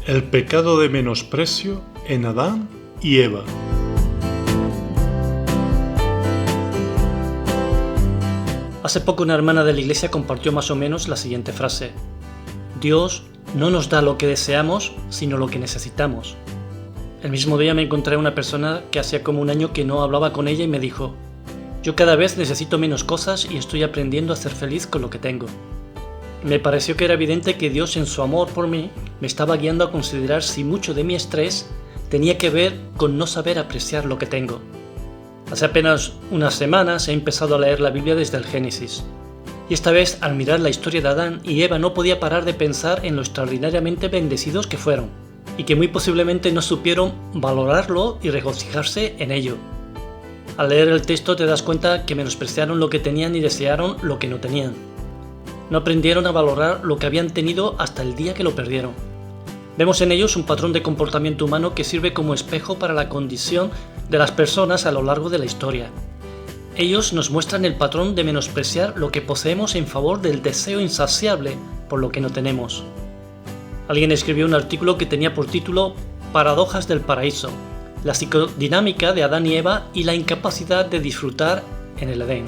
El pecado de menosprecio en Adán y Eva. Hace poco una hermana de la iglesia compartió más o menos la siguiente frase: Dios no nos da lo que deseamos, sino lo que necesitamos. El mismo día me encontré a una persona que hacía como un año que no hablaba con ella y me dijo: yo cada vez necesito menos cosas y estoy aprendiendo a ser feliz con lo que tengo. Me pareció que era evidente que Dios, en su amor por mí, me estaba guiando a considerar si mucho de mi estrés tenía que ver con no saber apreciar lo que tengo. Hace apenas unas semanas he empezado a leer la Biblia desde el Génesis. Y esta vez, al mirar la historia de Adán y Eva, no podía parar de pensar en lo extraordinariamente bendecidos que fueron, y que muy posiblemente no supieron valorarlo y regocijarse en ello. Al leer el texto te das cuenta que menospreciaron lo que tenían y desearon lo que no tenían. No aprendieron a valorar lo que habían tenido hasta el día que lo perdieron. Vemos en ellos un patrón de comportamiento humano que sirve como espejo para la condición de las personas a lo largo de la historia. Ellos nos muestran el patrón de menospreciar lo que poseemos en favor del deseo insaciable por lo que no tenemos. Alguien escribió un artículo que tenía por título Paradojas del paraíso, la psicodinámica de Adán y Eva y la incapacidad de disfrutar en el Edén.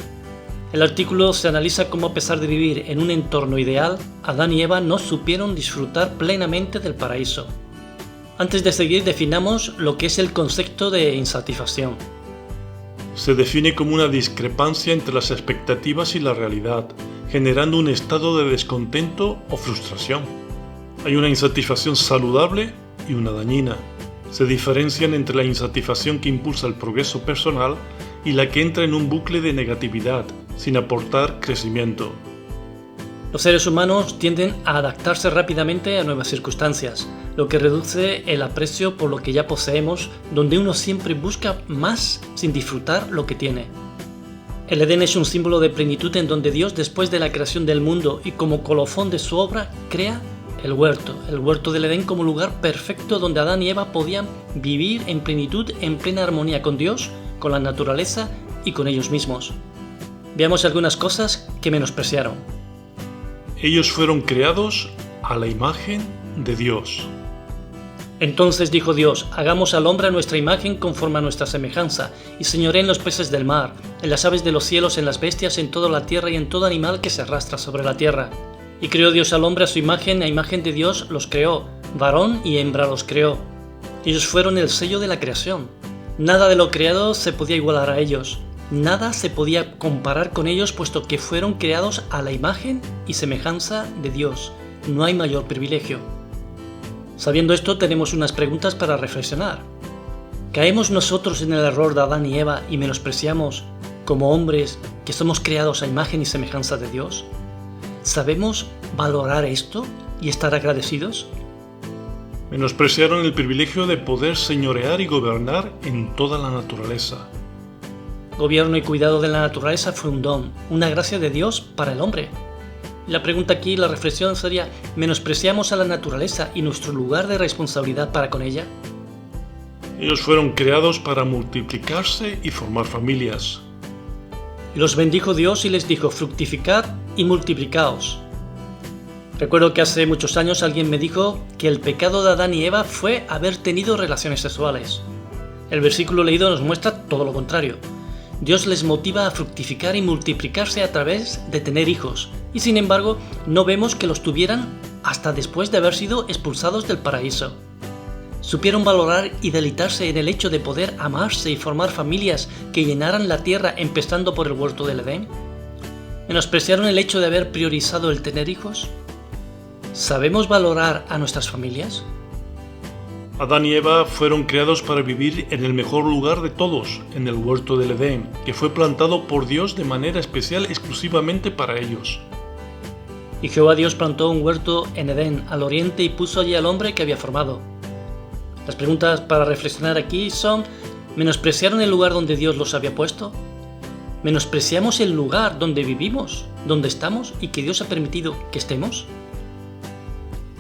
El artículo se analiza cómo, a pesar de vivir en un entorno ideal, Adán y Eva no supieron disfrutar plenamente del paraíso. Antes de seguir, definamos lo que es el concepto de insatisfacción. Se define como una discrepancia entre las expectativas y la realidad, generando un estado de descontento o frustración. Hay una insatisfacción saludable y una dañina. Se diferencian entre la insatisfacción que impulsa el progreso personal y la que entra en un bucle de negatividad, sin aportar crecimiento. Los seres humanos tienden a adaptarse rápidamente a nuevas circunstancias, lo que reduce el aprecio por lo que ya poseemos, donde uno siempre busca más sin disfrutar lo que tiene. El Edén es un símbolo de plenitud en donde Dios, después de la creación del mundo y como colofón de su obra, crea el huerto del Edén como lugar perfecto donde Adán y Eva podían vivir en plenitud, en plena armonía con Dios, con la naturaleza y con ellos mismos. Veamos algunas cosas que menospreciaron. Ellos fueron creados a la imagen de Dios. Entonces dijo Dios: hagamos al hombre a nuestra imagen conforme a nuestra semejanza, y señoree en los peces del mar, en las aves de los cielos, en las bestias, en toda la tierra y en todo animal que se arrastra sobre la tierra. Y creó Dios al hombre a su imagen, a imagen de Dios los creó, varón y hembra los creó. Ellos fueron el sello de la creación. Nada de lo creado se podía igualar a ellos. Nada se podía comparar con ellos, puesto que fueron creados a la imagen y semejanza de Dios. No hay mayor privilegio. Sabiendo esto, tenemos unas preguntas para reflexionar. ¿Caemos nosotros en el error de Adán y Eva y menospreciamos, como hombres, que somos creados a imagen y semejanza de Dios? ¿Sabemos valorar esto y estar agradecidos? Menospreciaron el privilegio de poder señorear y gobernar en toda la naturaleza. Gobierno y cuidado de la naturaleza fue un don, una gracia de Dios para el hombre. La pregunta aquí, la reflexión sería: ¿menospreciamos a la naturaleza y nuestro lugar de responsabilidad para con ella? Ellos fueron creados para multiplicarse y formar familias. Y los bendijo Dios y les dijo: fructificad y multiplicaos. Recuerdo que hace muchos años alguien me dijo que el pecado de Adán y Eva fue haber tenido relaciones sexuales. El versículo leído nos muestra todo lo contrario. Dios les motiva a fructificar y multiplicarse a través de tener hijos, y sin embargo no vemos que los tuvieran hasta después de haber sido expulsados del paraíso. Supieron valorar y deleitarse en el hecho de poder amarse y formar familias que llenaran la tierra, empezando por el huerto del Edén. ¿Menospreciaron el hecho de haber priorizado el tener hijos? ¿Sabemos valorar a nuestras familias? Adán y Eva fueron creados para vivir en el mejor lugar de todos, en el huerto del Edén, que fue plantado por Dios de manera especial exclusivamente para ellos. Y Jehová Dios plantó un huerto en Edén, al oriente, y puso allí al hombre que había formado. Las preguntas para reflexionar aquí son: ¿menospreciaron el lugar donde Dios los había puesto? ¿Menospreciamos el lugar donde vivimos, donde estamos y que Dios ha permitido que estemos?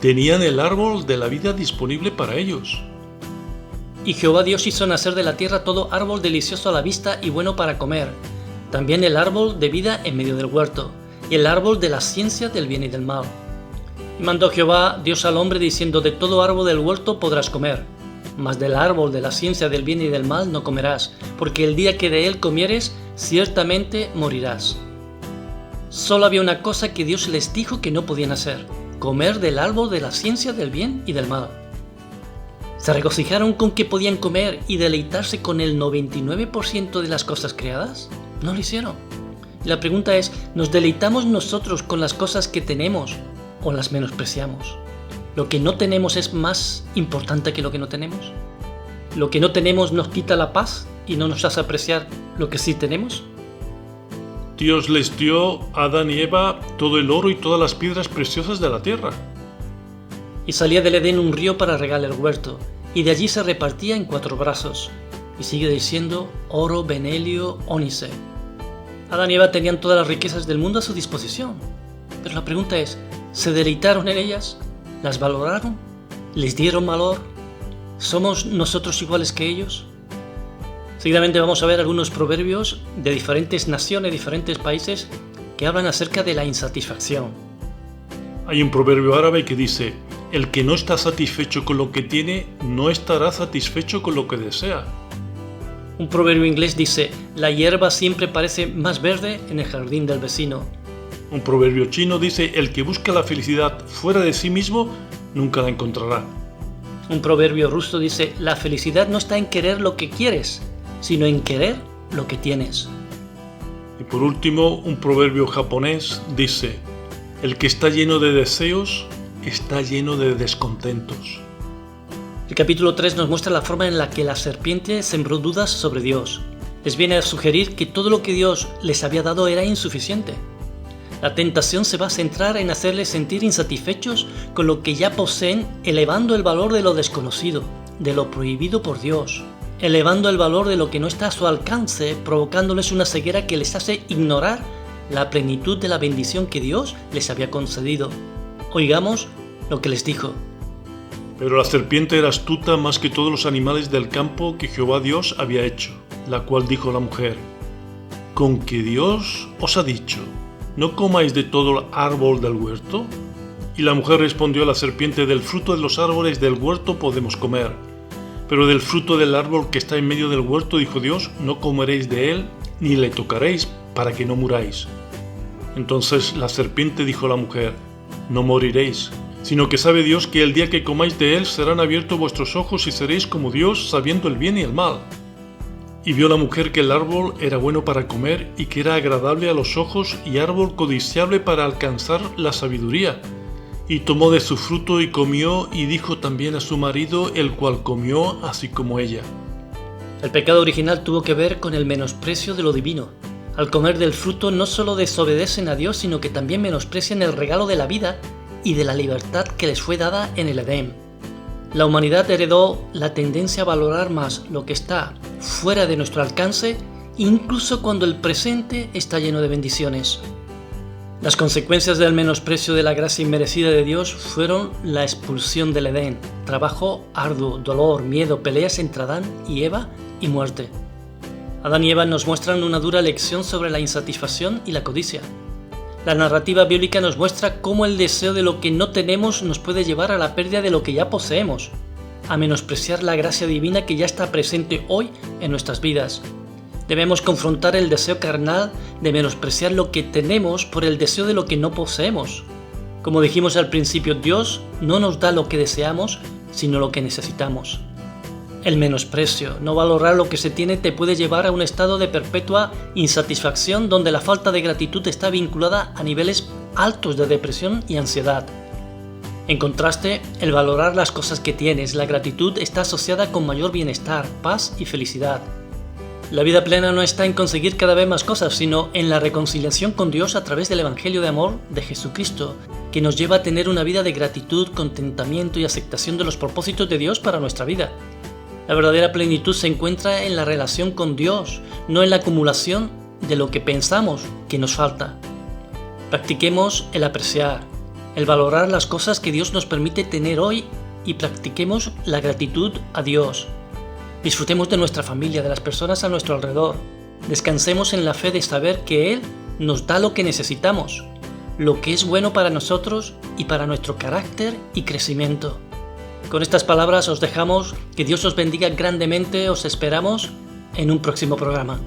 Tenían el árbol de la vida disponible para ellos. Y Jehová Dios hizo nacer de la tierra todo árbol delicioso a la vista y bueno para comer, también el árbol de vida en medio del huerto, y el árbol de la ciencia del bien y del mal. Y mandó Jehová, Dios al hombre, diciendo: de todo árbol del huerto podrás comer, mas del árbol de la ciencia del bien y del mal no comerás, porque el día que de él comieres, ciertamente morirás. Solo había una cosa que Dios les dijo que no podían hacer: comer del árbol de la ciencia del bien y del mal. ¿Se regocijaron con que podían comer y deleitarse con el 99% de las cosas creadas? No lo hicieron. Y la pregunta es, ¿nos deleitamos nosotros con las cosas que tenemos o las menospreciamos? ¿Lo que no tenemos es más importante que lo que no tenemos? ¿Lo que no tenemos nos quita la paz y no nos hace apreciar lo que sí tenemos? Dios les dio a Adán y Eva todo el oro y todas las piedras preciosas de la tierra. Y salía del Edén un río para regar el huerto, y de allí se repartía en 4 brazos. Y sigue diciendo: oro, benelio, ónice. Adán y Eva tenían todas las riquezas del mundo a su disposición. Pero la pregunta es, ¿se deleitaron en ellas? ¿Las valoraron? ¿Les dieron valor? ¿Somos nosotros iguales que ellos? Seguidamente vamos a ver algunos proverbios de diferentes naciones, diferentes países, que hablan acerca de la insatisfacción. Hay un proverbio árabe que dice: el que no está satisfecho con lo que tiene, no estará satisfecho con lo que desea. Un proverbio inglés dice: la hierba siempre parece más verde en el jardín del vecino. Un proverbio chino dice: el que busca la felicidad fuera de sí mismo, nunca la encontrará. Un proverbio ruso dice: la felicidad no está en querer lo que quieres, sino en querer lo que tienes. Y por último, un proverbio japonés dice: el que está lleno de deseos, está lleno de descontentos. El capítulo 3 nos muestra la forma en la que la serpiente sembró dudas sobre Dios. Les viene a sugerir que todo lo que Dios les había dado era insuficiente. La tentación se va a centrar en hacerles sentir insatisfechos con lo que ya poseen, elevando el valor de lo desconocido, de lo prohibido por Dios, elevando el valor de lo que no está a su alcance, provocándoles una ceguera que les hace ignorar la plenitud de la bendición que Dios les había concedido. Oigamos lo que les dijo. Pero la serpiente era astuta más que todos los animales del campo que Jehová Dios había hecho, la cual dijo a la mujer: ¿con que Dios os ha dicho, no comáis de todo el árbol del huerto? Y la mujer respondió a la serpiente: del fruto de los árboles del huerto podemos comer, pero del fruto del árbol que está en medio del huerto, dijo Dios, no comeréis de él, ni le tocaréis, para que no muráis. Entonces la serpiente dijo a la mujer: no moriréis, sino que sabe Dios que el día que comáis de él serán abiertos vuestros ojos y seréis como Dios, sabiendo el bien y el mal. Y vio la mujer que el árbol era bueno para comer y que era agradable a los ojos y árbol codiciable para alcanzar la sabiduría. Y tomó de su fruto y comió, y dijo también a su marido, el cual comió así como ella. El pecado original tuvo que ver con el menosprecio de lo divino. Al comer del fruto no solo desobedecen a Dios, sino que también menosprecian el regalo de la vida y de la libertad que les fue dada en el Edén. La humanidad heredó la tendencia a valorar más lo que está fuera de nuestro alcance, incluso cuando el presente está lleno de bendiciones. Las consecuencias del menosprecio de la gracia inmerecida de Dios fueron la expulsión del Edén, trabajo arduo, dolor, miedo, peleas entre Adán y Eva y muerte. Adán y Eva nos muestran una dura lección sobre la insatisfacción y la codicia. La narrativa bíblica nos muestra cómo el deseo de lo que no tenemos nos puede llevar a la pérdida de lo que ya poseemos, a menospreciar la gracia divina que ya está presente hoy en nuestras vidas. Debemos confrontar el deseo carnal de menospreciar lo que tenemos por el deseo de lo que no poseemos. Como dijimos al principio, Dios no nos da lo que deseamos, sino lo que necesitamos. El menosprecio, no valorar lo que se tiene, te puede llevar a un estado de perpetua insatisfacción donde la falta de gratitud está vinculada a niveles altos de depresión y ansiedad. En contraste, el valorar las cosas que tienes, la gratitud está asociada con mayor bienestar, paz y felicidad. La vida plena no está en conseguir cada vez más cosas, sino en la reconciliación con Dios a través del Evangelio de amor de Jesucristo, que nos lleva a tener una vida de gratitud, contentamiento y aceptación de los propósitos de Dios para nuestra vida. La verdadera plenitud se encuentra en la relación con Dios, no en la acumulación de lo que pensamos que nos falta. Practiquemos el apreciar, el valorar las cosas que Dios nos permite tener hoy y practiquemos la gratitud a Dios. Disfrutemos de nuestra familia, de las personas a nuestro alrededor. Descansemos en la fe de saber que Él nos da lo que necesitamos. lo que es bueno para nosotros y para nuestro carácter y crecimiento. Con estas palabras os dejamos, que Dios os bendiga grandemente, os esperamos en un próximo programa.